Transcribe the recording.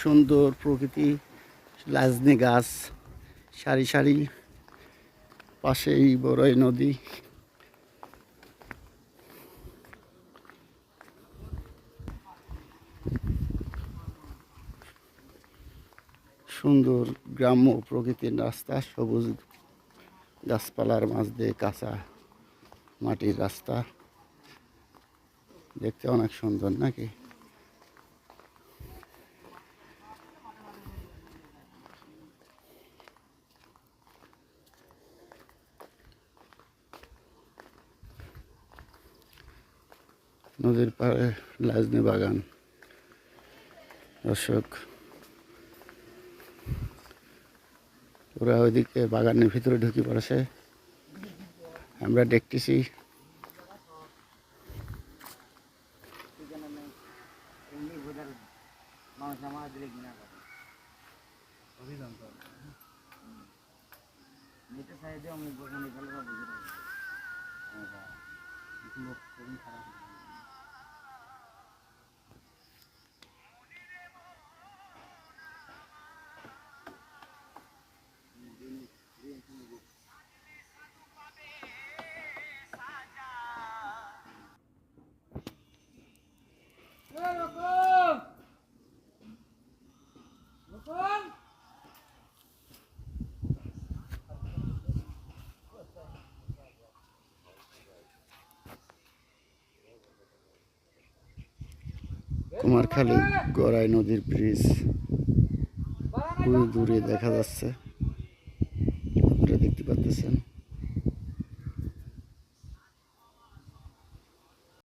সুন্দর প্রকৃতি, লাজনি গাছ সারি সারি, পাশেই বড়ই নদী। সুন্দর গ্রাম্য প্রকৃতির রাস্তা, সবুজ গাছপালার মাঝ দিয়ে কাঁচা মাটির রাস্তা, দেখতে অনেক সুন্দর নাকি? নদীর পাড়ে লাজনি বাগান। দর্শক, ওরা ওইদিকে বাগানের ভিতরে ঢুকে পড়েছে, আমরা দেখতেছি। কুমারখালী গড়াই নদীর ব্রিজ খুবই দূরে দেখা যাচ্ছে, আপনারা দেখতে পাচ্ছেন।